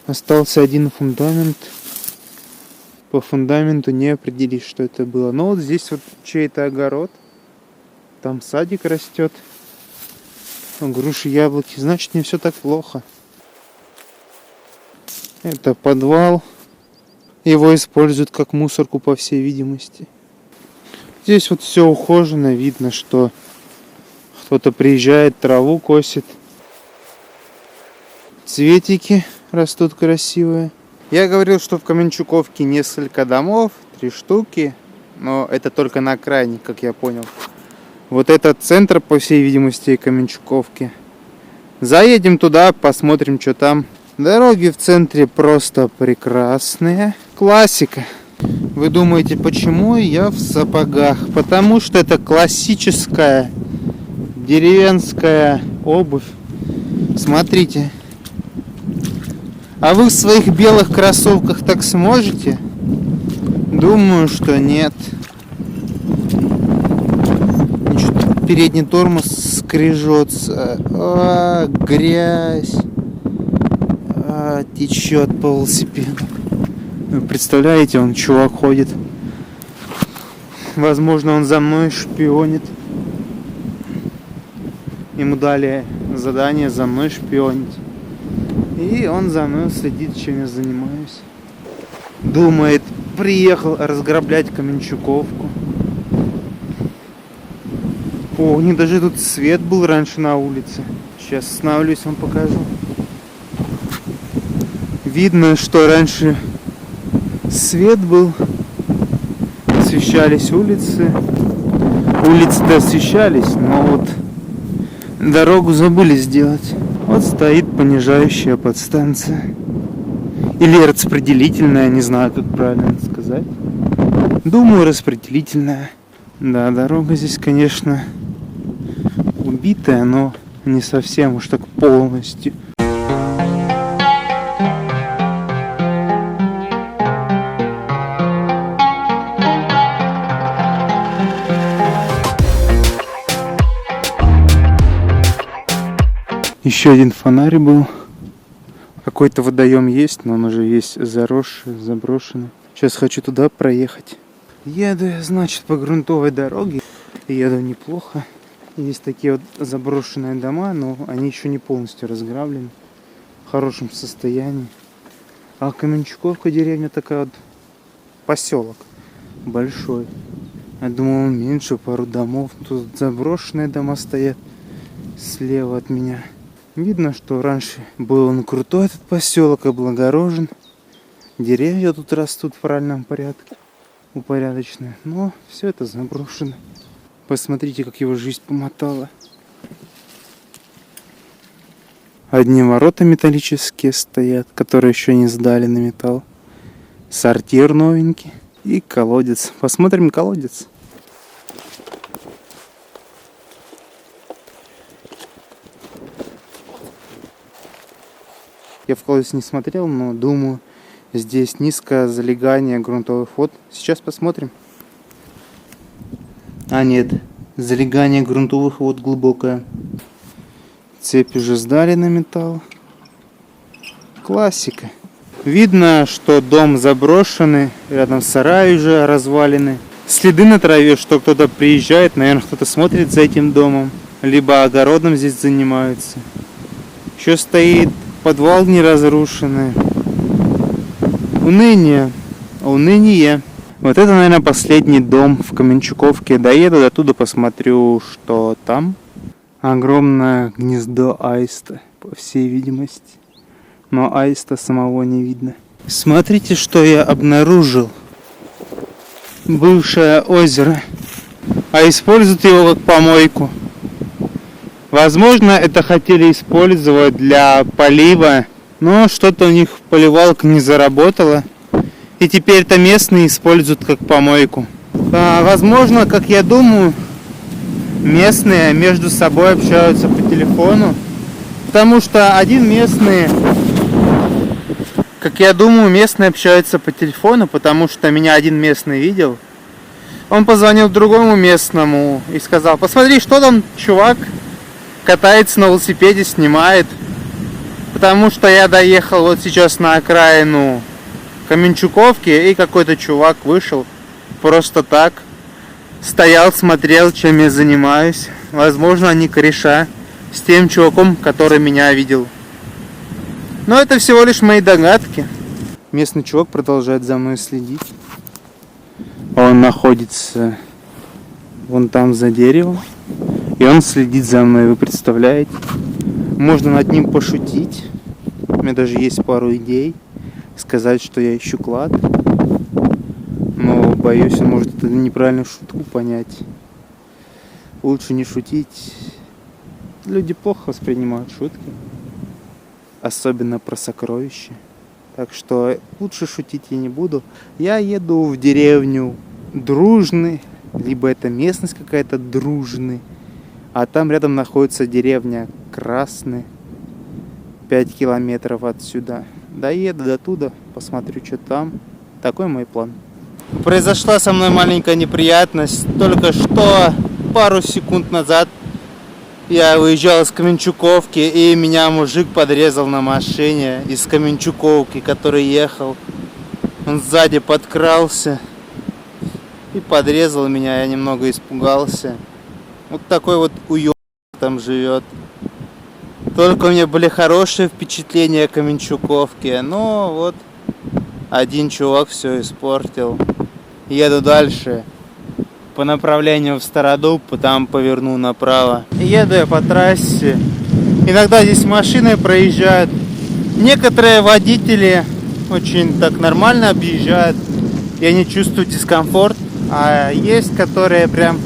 Остался один фундамент. По фундаменту не определить, что это было. Но вот здесь вот чей-то огород. Там садик растет. Груши, яблоки. Значит, не все так плохо. Это подвал. Его используют как мусорку, по всей видимости. Здесь вот все ухожено. Видно, что кто-то приезжает, траву косит. Цветики растут красивые. Я говорил, что в Каменчуковке несколько домов, 3 штуки. Но это только на окраине, как я понял. Вот этот центр, по всей видимости, Каменчуковки. Заедем туда, посмотрим, что там. Дороги в центре просто прекрасные. Классика. Вы думаете, почему я в сапогах? Потому что это классическая деревенская обувь. Смотрите. А вы в своих белых кроссовках так сможете? Думаю, что нет. Передний тормоз скрежется. Грязь. Течет по велосипеду. Вы представляете, он чувак ходит. Возможно, он за мной шпионит. Ему дали задание за мной шпионить. И он за мной следит, чем я занимаюсь. Думает, приехал разграблять Каменчуковку. О, у них даже тут свет был раньше на улице. Сейчас остановлюсь, вам покажу. Видно, что раньше свет был. Освещались улицы. Улицы-то освещались, но вот дорогу забыли сделать. Вот стоит понижающая подстанция. Или распределительная, не знаю, как правильно это сказать. Думаю, распределительная. Да, дорога здесь, конечно, убитая, но не совсем уж так полностью. Еще один фонарь был. Какой-то водоем есть, но он уже весь заросший, заброшенный. Сейчас хочу туда проехать. Еду я, значит, по грунтовой дороге. Еду неплохо. Есть такие вот заброшенные дома, но они еще не полностью разграблены. В хорошем состоянии. А Каменчуковка деревня такая вот, поселок большой. Я думал, меньше, пару домов. Тут заброшенные дома стоят слева от меня. Видно, что раньше был он крутой, этот поселок, облагорожен. Деревья тут растут в правильном порядке, упорядоченные. Но все это заброшено. Посмотрите, как его жизнь помотала. Одни ворота металлические стоят, которые еще не сдали на металл. Сортир новенький. И колодец. Посмотрим колодец. Я в колодец не смотрел, но думаю, здесь низкое залегание грунтовых вод. Сейчас посмотрим. А нет, залегание грунтовых вод глубокое. Цепь уже сдали на металл. Классика. Видно, что дом заброшенный, рядом сарай уже развалины. Следы на траве, что кто-то приезжает, наверное, кто-то смотрит за этим домом. Либо огородом здесь занимаются. Еще стоит подвал не разрушенный. Уныние. Уныние. Вот это, наверное, последний дом в Каменчуковке. Доеду до туда, посмотрю, что там. Огромное гнездо аиста, по всей видимости. Но аиста самого не видно. Смотрите, что я обнаружил. Бывшее озеро. А используют его как помойку. Возможно, это хотели использовать для полива, но что-то у них поливалка не заработала. И теперь это местные используют как помойку. Возможно, как я думаю, местные между собой общаются по телефону. Потому что один местный, как я думаю, местные общаются по телефону, потому что меня один местный видел. Он позвонил другому местному и сказал: посмотри, что там чувак катается на велосипеде, снимает. Потому что я доехал вот сейчас на окраину Каменчуковки, и какой-то чувак вышел просто так. Стоял, смотрел, чем я занимаюсь. Возможно, они кореша с тем чуваком, который меня видел. Но это всего лишь мои догадки. Местный чувак продолжает за мной следить. Он находится вон там за деревом. И он следит за мной, вы представляете? Можно над ним пошутить. У меня даже есть пару идей. Сказать, что я ищу клад. Но боюсь, он может это неправильную шутку понять. Лучше не шутить. Люди плохо воспринимают шутки. Особенно про сокровища. Так что лучше шутить я не буду. Я еду в деревню Дружный. Либо это местность какая-то Дружный. А там рядом находится деревня Красный. 5 километров отсюда. Доеду до туда, посмотрю, что там. Такой мой план. Произошла со мной маленькая неприятность. Только что, пару секунд назад, я выезжал из Каменчуковки, и меня мужик подрезал на машине из Каменчуковки, который ехал. Он сзади подкрался и подрезал меня. Я немного испугался. Вот такой вот уёбок там живет. Только у меня были хорошие впечатления о Каменчуковке. Но вот один чувак все испортил. Еду дальше по направлению в Стародуб, там поверну направо. Еду я по трассе. Иногда здесь машины проезжают. Некоторые водители очень так нормально объезжают. Я не чувствую дискомфорт. А есть, которые прям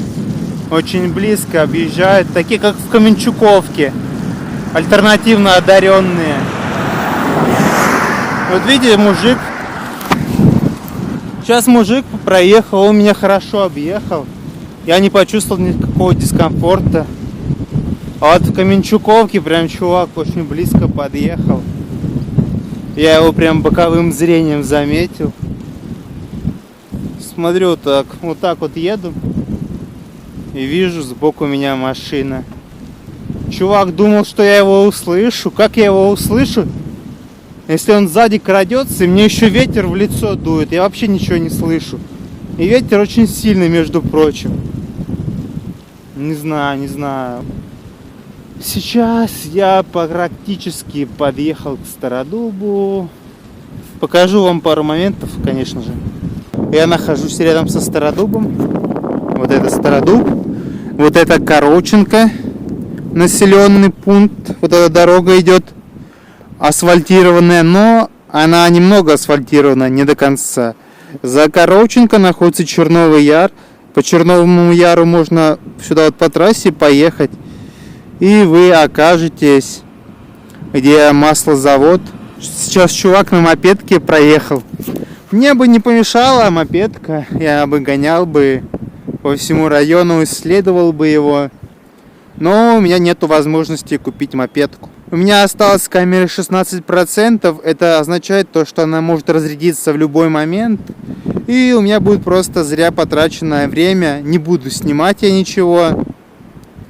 очень близко объезжают, такие как в Каменчуковке, альтернативно одаренные. Вот видите, мужик. Сейчас мужик проехал, он меня хорошо объехал. Я не почувствовал никакого дискомфорта. А вот в Каменчуковке прям чувак очень близко подъехал. Я его прям боковым зрением заметил. Смотрю так, вот так вот еду. И вижу сбоку меня машина. Чувак думал, что я его услышу. Как я его услышу? Если он сзади крадется, и мне еще ветер в лицо дует. Я вообще ничего не слышу. И ветер очень сильный, между прочим. Не знаю. Сейчас я практически подъехал к Стародубу. Покажу вам пару моментов, конечно же. Я нахожусь рядом со Стародубом. Вот это Стародуб. Вот это Короченко. Населенный пункт. Вот эта дорога идет асфальтированная, но она немного асфальтирована, не до конца. За Короченко находится Черновый Яр. По Черновому Яру можно сюда вот по трассе поехать. И вы окажетесь, где маслозавод. Сейчас чувак на мопедке проехал. Мне бы не помешала мопедка. Я бы гонял бы по всему району, исследовал бы его. Но у меня нету возможности купить мопедку. У меня осталось камеры 16%. Это означает то, что она может разрядиться в любой момент. И у меня будет просто зря потраченное время. Не буду снимать я ничего.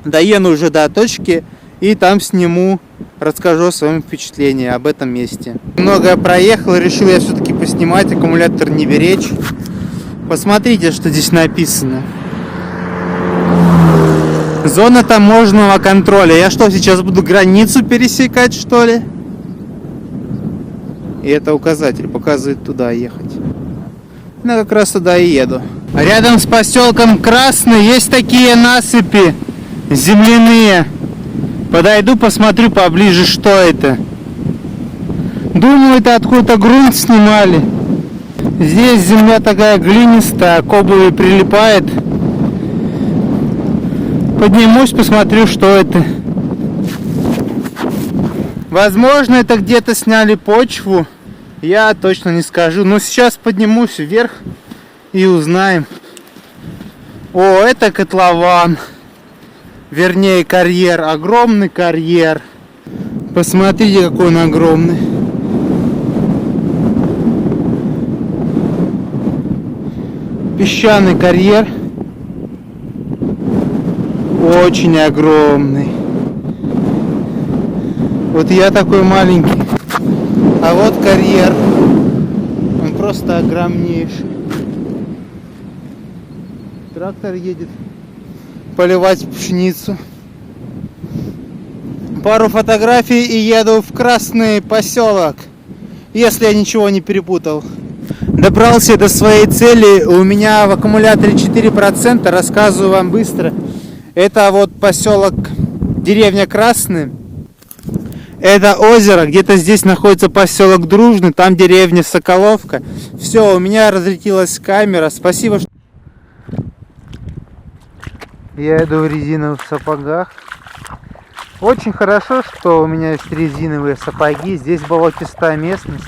Доеду уже до точки и там сниму, расскажу о своем впечатлении об этом месте. Много я проехал, решил я все-таки поснимать, аккумулятор не беречь. Посмотрите, что здесь написано. Зона таможенного контроля. Я что, сейчас буду границу пересекать, что ли? И это указатель показывает туда ехать. Ну, как раз туда и еду. Рядом с поселком Красный есть такие насыпи земляные. Подойду, посмотрю поближе, что это. Думаю, это откуда-то грунт снимали. Здесь земля такая глинистая, к обуви прилипает. Поднимусь, посмотрю, что это. Возможно, это где-то сняли почву. Я точно не скажу. Но сейчас поднимусь вверх и узнаем. О, это котлован. Вернее, карьер. Огромный карьер. Посмотрите, какой он огромный. Песчаный карьер. Очень огромный. Вот я такой маленький. А вот карьер. Он просто огромнейший. Трактор едет поливать пшеницу. Пару фотографий и еду в Красный Поселок. Если я ничего не перепутал. Добрался до своей цели. У меня в аккумуляторе 4%. Рассказываю вам быстро. Это вот поселок, деревня Красный. Это озеро. Где-то здесь находится поселок Дружный. Там деревня Соколовка. Все, у меня разлетелась камера. Спасибо, что... Я иду в резиновых сапогах. Очень хорошо, что у меня есть резиновые сапоги. Здесь болотистая местность.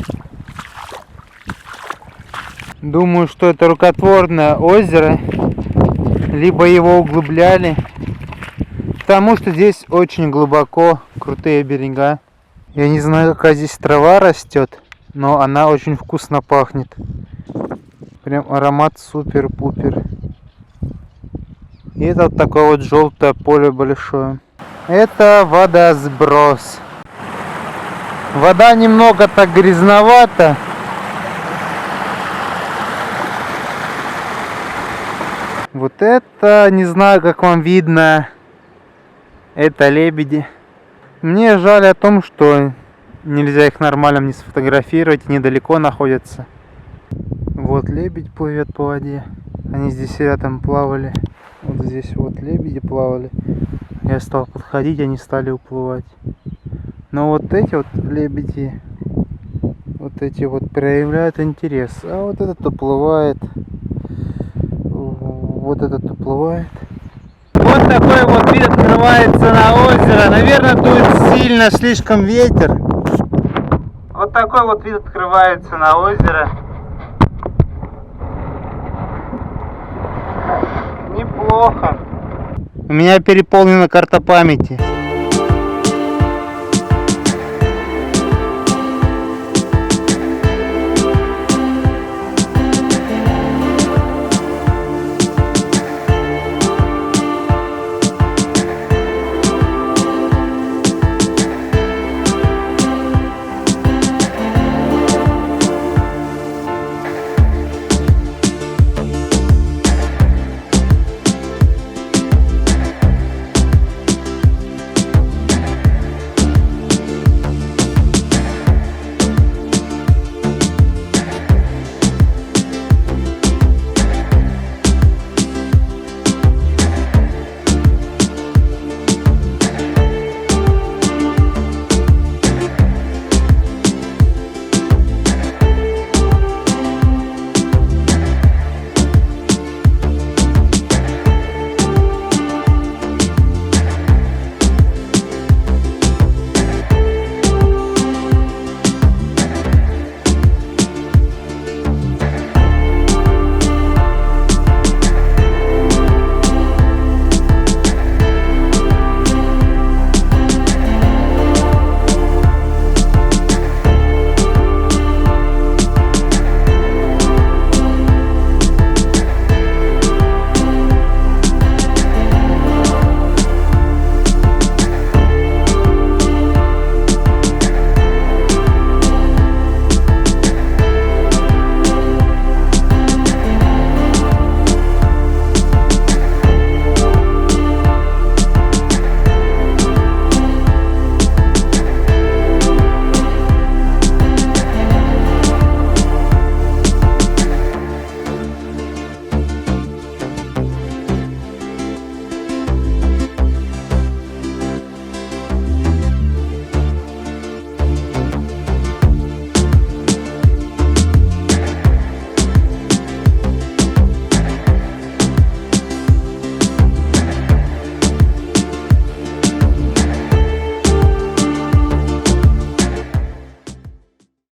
Думаю, что это рукотворное озеро. Либо его углубляли. Потому что здесь очень глубоко, крутые берега. Я не знаю, какая здесь трава растет, но она очень вкусно пахнет. Прям аромат супер-пупер. И это вот такое вот желтое поле большое. Это водосброс. Вода немного так грязновата. Вот это, не знаю, как вам видно, это лебеди. Мне жаль о том, что нельзя их нормально не сфотографировать, недалеко находятся. Вот лебедь плывет по воде. Они здесь рядом плавали. Вот здесь вот лебеди плавали. Я стал подходить, они стали уплывать. Но вот эти вот лебеди, вот эти вот проявляют интерес. А вот этот уплывает. Вот этот уплывает. Вот такой вот вид открывается на озеро. Наверное, дует сильно, слишком ветер. Вот такой вот вид открывается на озеро. Неплохо. У меня переполнена карта памяти.